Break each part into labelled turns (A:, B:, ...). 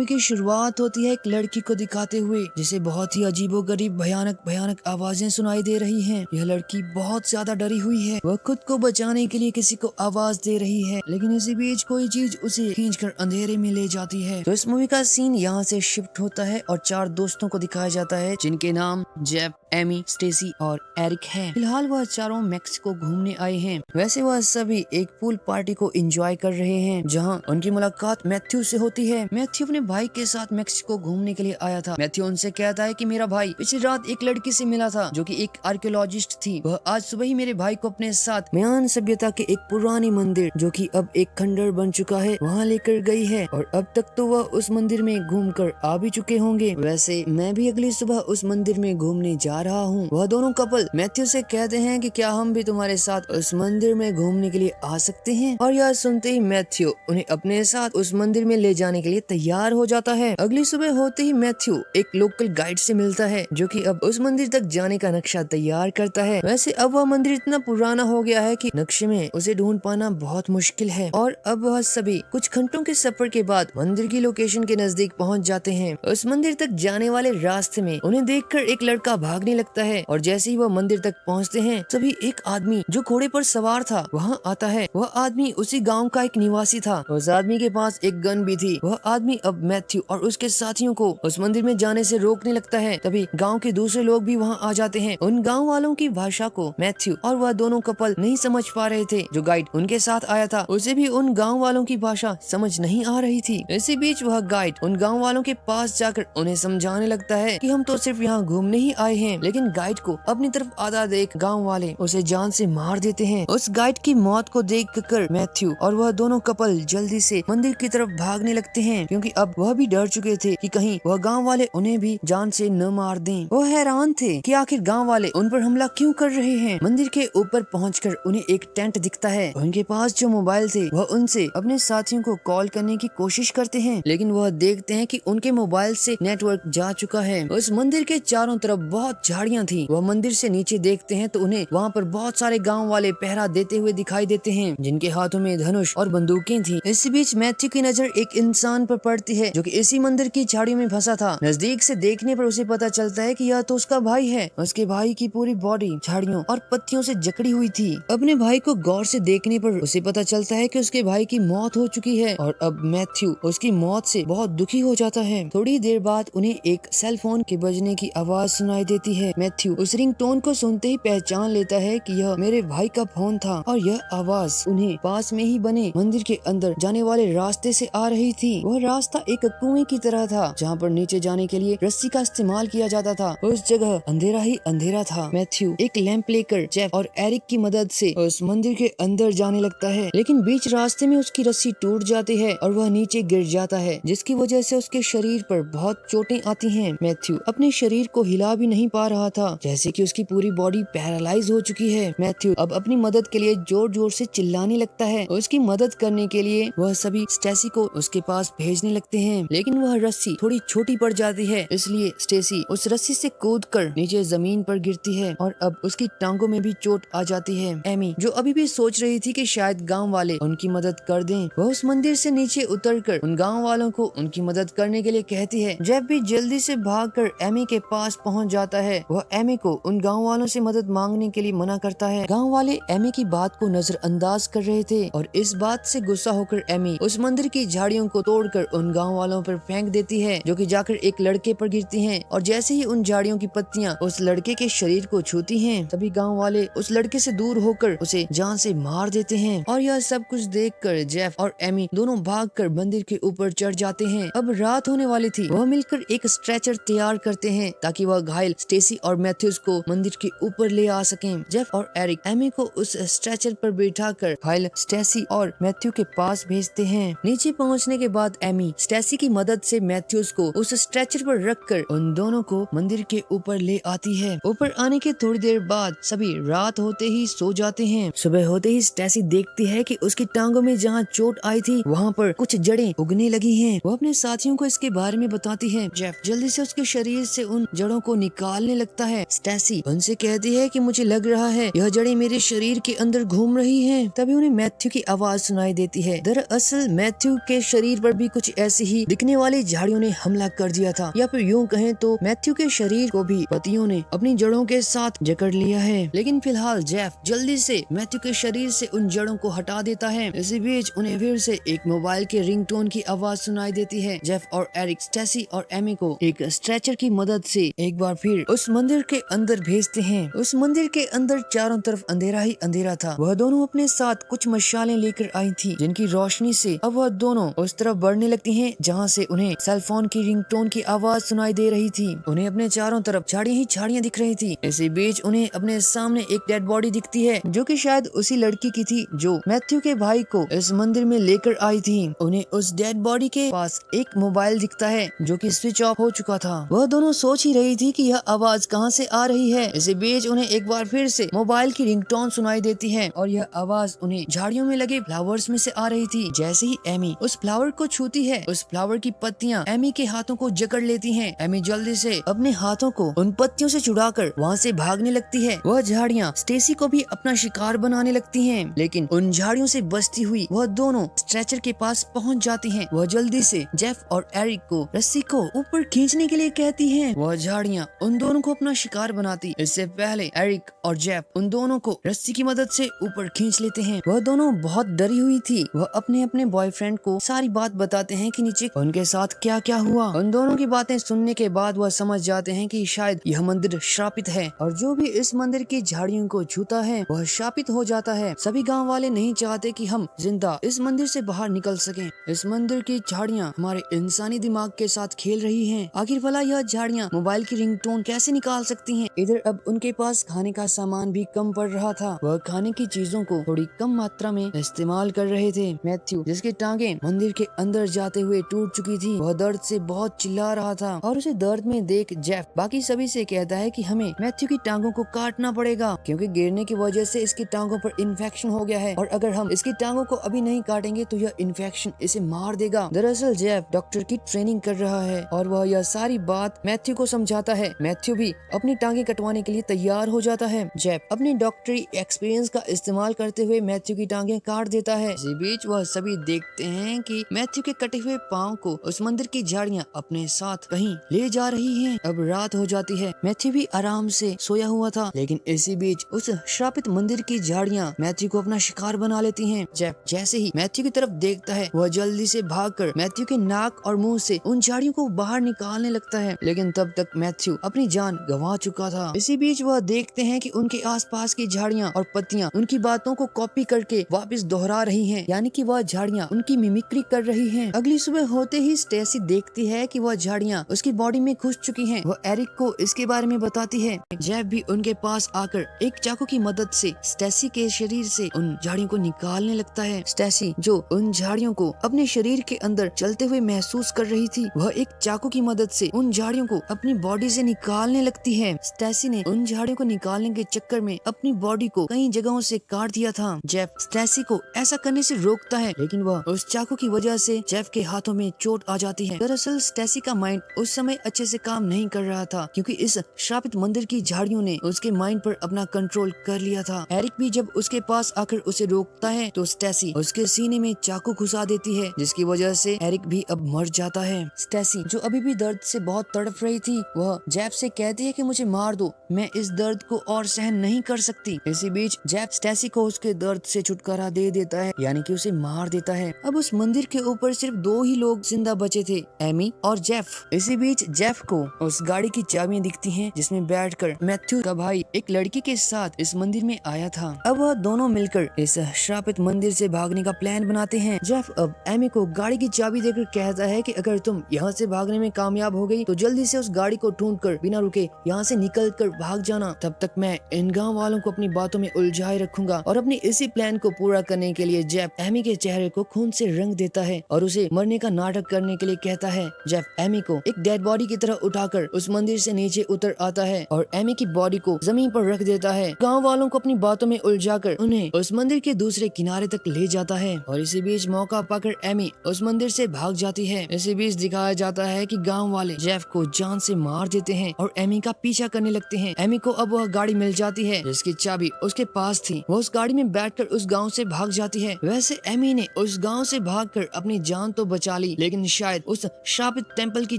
A: Movie की शुरुआत होती है एक लड़की को दिखाते हुए जिसे बहुत ही अजीबोगरीब भयानक भयानक आवाजें सुनाई दे रही हैं। यह लड़की बहुत ज्यादा डरी हुई है। वह खुद को बचाने के लिए किसी को आवाज दे रही है, लेकिन इसी बीच कोई चीज उसे खींचकर अंधेरे में ले जाती है। तो इस मूवी का सीन यहाँ से शिफ्ट होता है और 4 दोस्तों को दिखाया जाता है जिनके नाम जेफ, एमी, स्टेसी और एरिक है। फिलहाल वह चारों मैक्सिको घूमने आए हैं। वैसे वह सभी एक पूल पार्टी को एंजॉय कर रहे हैं जहां उनकी मुलाकात मैथ्यू से होती है। मैथ्यू अपने भाई के साथ मैक्सिको घूमने के लिए आया था। मैथ्यू उनसे कहता है कि मेरा भाई पिछली रात एक लड़की से मिला था जो कि एक आर्कियोलॉजिस्ट थी। वह आज सुबह ही मेरे भाई को अपने साथ म्यान सभ्यता के एक पुरानी मंदिर जो कि अब एक खंडर बन चुका है वहाँ लेकर गई है और अब तक तो वह उस मंदिर में घूमकर आ भी चुके होंगे। वैसे मैं भी अगली सुबह उस मंदिर में घूमने जा रहा हूँ। वह दोनों कपल मैथ्यू से कहते हैं कि क्या हम भी तुम्हारे साथ उस मंदिर में घूमने के लिए आ सकते हैं, और यह सुनते ही मैथ्यू उन्हें अपने साथ उस मंदिर में ले जाने के लिए तैयार हो जाता है। अगली सुबह होते ही मैथ्यू एक लोकल गाइड से मिलता है जो कि अब उस मंदिर तक जाने का नक्शा तैयार करता है। वैसे अब वह मंदिर इतना पुराना हो गया है कि नक्शे में उसे ढूंढ पाना बहुत मुश्किल है और अब वह सभी कुछ घंटों के सफर के बाद मंदिर की लोकेशन के नजदीक पहुंच जाते हैं। उस मंदिर तक जाने वाले रास्ते में उन्हें देखकर एक लड़का भागने लगता है और जैसे ही वह मंदिर तक पहुंचते हैं तभी एक आदमी जो घोड़े पर सवार था वहां आता है। वह आदमी उसी गांव का एक निवासी था। उस आदमी के पास एक गन भी थी। वह आदमी अब मैथ्यू और उसके साथियों को उस मंदिर में जाने से रोकने लगता है। तभी गांव के दूसरे लोग भी वहां आ जाते हैं। उन गांव वालों की भाषा को मैथ्यू और वह दोनों कपल नहीं समझ पा रहे थे। जो गाइड उनके साथ आया था उसे भी उन गाँव वालों की भाषा समझ नहीं आ रही थी। इसी बीच वह गाइड उन गाँव वालों के पास जाकर उन्हें समझाने लगता है कि हम तो सिर्फ यहाँ घूमने ही आए हैं, लेकिन गाइड को अपनी तरफ आधा देख गांव वाले उसे जान से मार देते हैं। उस गाइड की मौत को देखकर मैथ्यू और वह दोनों कपल जल्दी से मंदिर की तरफ भागने लगते हैं क्योंकि अब वह भी डर चुके थे कि कहीं वह गांव वाले उन्हें भी जान से न मार दें। वह हैरान थे कि आखिर गांव वाले उन पर हमला क्यों कर रहे हैं। मंदिर के ऊपर पहुंचकर उन्हें एक टेंट दिखता है। उनके पास जो मोबाइल थे वह उनसे अपने साथियों को कॉल करने की कोशिश करते हैं, लेकिन वह देखते हैं कि उनके मोबाइल से नेटवर्क जा चुका है। उस मंदिर के चारों तरफ बहुत झाड़ियां थी। वह मंदिर से नीचे देखते हैं तो उन्हें वहाँ पर बहुत सारे गांव वाले पहरा देते हुए दिखाई देते हैं जिनके हाथों में धनुष और बंदूकें थी। इसी बीच मैथ्यू की नजर एक इंसान पर पड़ती है जो कि इसी मंदिर की झाड़ियों में फंसा था। नजदीक से देखने पर उसे पता चलता है कि यह तो उसका भाई है। उसके भाई की पूरी बॉडी झाड़ियों और पत्तियों से जकड़ी हुई थी। अपने भाई को गौर से देखने पर उसे पता चलता है कि उसके भाई की मौत हो चुकी है और अब मैथ्यू उसकी मौत से बहुत दुखी हो जाता है। थोड़ी देर बाद उन्हें एक सेल फोन के बजने की आवाज सुनाई देती है। मैथ्यू उस रिंगटोन को सुनते ही पहचान लेता है कि यह मेरे भाई का फोन था और यह आवाज उन्हें पास में ही बने मंदिर के अंदर जाने वाले रास्ते से आ रही थी। वह रास्ता एक कुएं की तरह था जहाँ पर नीचे जाने के लिए रस्सी का इस्तेमाल किया जाता था। उस जगह अंधेरा ही अंधेरा था। मैथ्यू एक लैंप लेकर जेफ और एरिक की मदद से उस मंदिर के अंदर जाने लगता है, लेकिन बीच रास्ते में उसकी रस्सी टूट जाती है और वह नीचे गिर जाता है जिसकी वजह से उसके शरीर पर बहुत चोटें आती हैं। मैथ्यू अपने शरीर को हिला भी नहीं पा रहा था, जैसे कि उसकी पूरी बॉडी पैरालाइज हो चुकी है। मैथ्यू अब अपनी मदद के लिए जोर जोर से चिल्लाने लगता है। उसकी मदद करने के लिए वह सभी स्टेसी को उसके पास भेजने लगते हैं, लेकिन वह रस्सी थोड़ी छोटी पड़ जाती है, इसलिए स्टेसी उस रस्सी से कूदकर नीचे जमीन पर गिरती है और अब उसकी टांगों में भी चोट आ जाती है। एमी जो अभी भी सोच रही थी कि शायद गाँव वाले उनकी मदद कर दें, वह उस मंदिर से नीचे उतरकर उन गाँव वालों को उनकी मदद करने के लिए कहती है। जेफ भी जल्दी से भागकर एमी के पास पहुंच जाता है। वह एमी को उन गांव वालों से मदद मांगने के लिए मना करता है। गांव वाले एमी की बात को नजरअंदाज कर रहे थे और इस बात से गुस्सा होकर एमी उस मंदिर की झाड़ियों को तोड़कर उन गांव वालों पर फेंक देती है जो कि जाकर एक लड़के पर गिरती हैं और जैसे ही उन झाड़ियों की पत्तियां उस लड़के के शरीर को छूती हैं तभी गाँव वाले उस लड़के से दूर होकर उसे जान से मार देते हैं। और यह सब कुछ देखकर जेफ और एमी दोनों भागकर मंदिर के ऊपर चढ़ जाते हैं। अब रात होने वाली थी। वह मिलकर एक स्ट्रेचर तैयार करते हैं ताकि वह घायल स्टेसी और मैथ्यूज को मंदिर के ऊपर ले आ सकें। जेफ और एरिक एमी को उस स्ट्रेचर पर बैठाकर घायल स्टेसी और मैथ्यू के पास भेजते हैं। नीचे पहुंचने के बाद एमी स्टेसी की मदद से मैथ्यूज को उस स्ट्रेचर पर रखकर उन दोनों को मंदिर के ऊपर ले आती है। ऊपर आने के थोड़ी देर बाद सभी रात होते ही सो जाते हैं। सुबह होते ही स्टेसी देखती है कि उसकी टांगों में जहाँ चोट आई थी वहाँ पर कुछ जड़ें उगने लगी हैं। वो अपने साथियों को इसके बारे में बताती है। जेफ जल्दी से उसके शरीर से उन जड़ों को निकालने लगता है। स्टेसी उनसे कहती है कि मुझे लग रहा है यह जड़ें मेरे शरीर के अंदर घूम रही हैं। तभी उन्हें मैथ्यू की आवाज सुनाई देती है। दरअसल मैथ्यू के शरीर पर भी कुछ ऐसी ही दिखने वाली झाड़ियों ने हमला कर दिया था, या फिर यूं कहें तो मैथ्यू के शरीर को भी पत्तियों ने अपनी जड़ों के साथ जकड़ लिया है। लेकिन फिलहाल जेफ जल्दी से मैथ्यू के शरीर से उन जड़ों को हटा देता है। इसी बीच उन्हें फिर से एक मोबाइल के रिंगटोन की आवाज सुनाई देती है। जेफ और एरिक स्टेसी और एमी को एक स्ट्रेचर की मदद से एक बार फिर उस मंदिर के अंदर भेजते हैं। उस मंदिर के अंदर चारों तरफ अंधेरा ही अंधेरा था। वह दोनों अपने साथ कुछ मशालें लेकर आई थी, जिनकी रोशनी से अब वह दोनों उस तरफ बढ़ने लगती हैं जहां से उन्हें सेलफोन की रिंगटोन की आवाज सुनाई दे रही थी। उन्हें अपने चारों तरफ झाड़ियां ही झाड़ियां दिख रही थी। इसी बीच उन्हें अपने सामने एक डेड बॉडी दिखती है, जो कि शायद उसी लड़की की थी जो मैथ्यू के भाई को इस मंदिर में लेकर आई थी। उन्हें उस डेड बॉडी के पास एक मोबाइल दिखता है जो कि स्विच ऑफ हो चुका था। वह दोनों सोच ही रही थी कि यह आवाज कहां से आ रही है। इसी बीच उन्हें एक बार फिर से मोबाइल की रिंगटोन सुनाई देती है और यह आवाज उन्हें झाड़ियों में लगे फ्लावर्स में से आ रही थी। जैसे ही एमी उस फ्लावर को छूती है, उस फ्लावर की पत्तियां एमी के हाथों को जकड़ लेती हैं। एमी जल्दी से अपने हाथों को उन पत्तियों से छुड़ाकर वहां से भागने लगती है। वह झाड़ियां स्टेसी को भी अपना शिकार बनाने लगती हैं, लेकिन उन झाड़ियों से बचती हुई वह दोनों स्ट्रेचर के पास पहुंच जाती हैं। वह जल्दी से जेफ और एरिक को रस्सी को ऊपर खींचने के लिए कहती हैं। वह झाड़ियां उन दोनों को अपना शिकार बनाती। इससे पहले एरिक और जेफ उन दोनों को रस्सी की मदद से ऊपर खींच लेते हैं। वह दोनों बहुत डरी हुई थी। वह अपने अपने बॉयफ्रेंड को सारी बात बताते हैं कि नीचे उनके साथ क्या क्या हुआ। उन दोनों की बातें सुनने के बाद वह समझ जाते हैं कि शायद यह मंदिर श्रापित है और जो भी इस मंदिर की झाड़ियों को छूता है वह श्रापित हो जाता है। सभी गांव वाले नहीं चाहते कि हम जिंदा इस मंदिर से बाहर निकल सकें। इस मंदिर की झाड़ियां हमारे इंसानी दिमाग के साथ खेल रही हैं। आखिर भला यह झाड़ियां मोबाइल की रिंगटोन कैसे निकाल सकती हैं? इधर अब उनके पास खाने का सामान भी कम पड़ रहा था। वह खाने की चीजों को थोड़ी कम मात्रा में इस्तेमाल कर रहे थे। मैथ्यू, जिसकी टांगे मंदिर के अंदर जाते हुए टूट चुकी थी, वह दर्द से बहुत चिल्ला रहा था और उसे दर्द में देख जेफ बाकी सभी से कहता है कि हमें मैथ्यू की टांगों को काटना पड़ेगा, क्योंकि गिरने की वजह से इसकी टांगों पर इन्फेक्शन हो गया है और अगर हम इसकी टांगों को अभी नहीं काटेंगे तो यह इन्फेक्शन इसे मार देगा। दरअसल जेफ डॉक्टर की ट्रेनिंग कर रहा है और वह यह सारी बात मैथ्यू को समझाता है। मैथ्यू भी अपनी टांगे कटवाने के लिए तैयार हो जाता है। जेफ अपनी डॉक्टरी एक्सपीरियंस का इस्तेमाल करते हुए मैथ्यू की टांगे काट देता है। इसी बीच वह सभी देखते हैं कि मैथ्यू के कटे हुए पाँव को उस मंदिर की झाड़ियां अपने साथ कहीं ले जा रही हैं। अब रात हो जाती है। मैथ्यू भी आराम से सोया हुआ था, लेकिन इसी बीच उस श्रापित मंदिर की झाड़ियां मैथ्यू को अपना शिकार बना लेती हैं। जेफ जैसे ही मैथ्यू की तरफ देखता है, वह जल्दी से भागकर मैथ्यू के नाक और मुंह से उन झाड़ियों को बाहर निकालने लगता है, लेकिन तब तक मैथ्यू अपनी जान गंवा चुका था। इसी बीच वह देखते हैं कि उनके आसपास की झाड़ियां और पत्तियां उनकी बातों को कॉपी करके वापस दोहरा रही हैं, यानी कि वह झाड़ियां उनकी मिमिक्री कर रही हैं। अगली सुबह होते ही स्टेसी देखती है कि वह झाड़ियां उसकी बॉडी में घुस चुकी हैं। वह एरिक को इसके बारे में बताती है। जेफ भी उनके पास आकर एक चाकू की मदद से स्टेसी के शरीर से उन झाड़ियों को निकालने लगता है। स्टेसी, जो उन झाड़ियों को अपने शरीर के अंदर चलते हुए महसूस कर रही थी, वह एक चाकू की मदद से उन झाड़ियों को अपनी बॉडी से निकालने लगती है। स्टेसी ने उन झाड़ियों को निकालने के चक्कर में अपनी बॉडी को कई जगहों से काट दिया था। जेफ स्टेसी को ऐसा करने से रोकता है, लेकिन वह उस चाकू की वजह से जेफ के हाथों में चोट आ जाती है। दरअसल स्टेसी का माइंड उस समय अच्छे से काम नहीं कर रहा था, क्योंकि इस श्रापित मंदिर की झाड़ियों ने उसके माइंड पर अपना कंट्रोल कर लिया था। एरिक भी जब उसके पास आकर उसे रोकता है तो स्टेसी उसके सीने में चाकू घुसा देती है, जिसकी वजह से एरिक भी अब मर जाता है। स्टेसी, जो अभी भी दर्द से बहुत तड़प रही थी, वह जेफ से कहती है कि मुझे मार दो, मैं इस दर्द को और सहन नहीं कर सकती। इसी बीच जेफ स्टेसी को उसके दर्द से छुटकारा दे देता है, यानी कि उसे मार देता है। अब उस मंदिर के ऊपर सिर्फ दो ही लोग जिंदा बचे थे, एमी और जेफ। इसी बीच जेफ को उस गाड़ी की चाबियां दिखती हैं, जिसमें बैठकर मैथ्यू का भाई एक लड़की के साथ इस मंदिर में आया था। अब वह दोनों मिलकर इस श्रापित मंदिर से भागने का प्लान बनाते हैं। जेफ अब एमी को गाड़ी की चाबी देकर कहता है कि अगर तुम यहाँ से भागने में कामयाब हो गई तो जल्दी से उस गाड़ी को ढूंढकर बिना रुके यहाँ से निकल कर भाग जाना। तब तक मैं इन गाँव वालों को अपनी बातों में उलझाए रखूंगा। और अपनी इसी प्लान को पूरा करने के लिए जेफ एमी के चेहरे को खून से रंग देता है और उसे मरने का नाटक करने के लिए कहता है। जेफ एमी को एक डेड बॉडी की तरह उठाकर उस मंदिर से नीचे उतर आता है और एमी की बॉडी को जमीन पर रख देता है। गाँव वालों को अपनी बातों में उलझाकर उन्हें उस मंदिर के दूसरे किनारे तक ले जाता है और इसी बीच मौका पाकर एमी उस मंदिर से भाग जाती है। इसी बीच दिखाया जाता है कि गांव वाले जेफ को जान से मार देते हैं और एमी का पीछा करने लगते हैं। एमी को अब वह गाड़ी मिल जाती है जिसकी चाबी उसके पास थी। वो उस गाड़ी में बैठकर उस गांव से भाग जाती है। वैसे एमी ने उस गांव से भागकर अपनी जान तो बचा ली, लेकिन शायद उस शापित टेम्पल की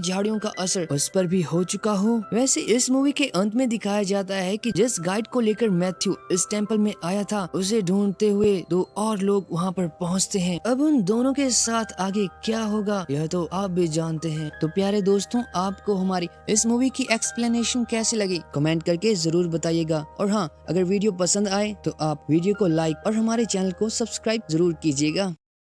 A: झाड़ियों का असर उस पर भी हो चुका हो। वैसे इस मूवी के अंत में दिखाया जाता है कि जिस गाइड को लेकर मैथ्यू इस टेम्पल में आया था, उसे ढूंढते हुए 2 और लोग वहाँ पर पहुँचते हैं। अब उन दोनों के साथ आगे क्या होगा यह तो आप भी जानते हैं। तो प्यारे दोस्तों, आपको हमारी इस मूवी की एक्सप्लेनेशन कैसी लगी कमेंट करके जरूर बताइएगा। और हाँ, अगर वीडियो पसंद आए तो आप वीडियो को लाइक और हमारे चैनल को सब्सक्राइब जरूर कीजिएगा।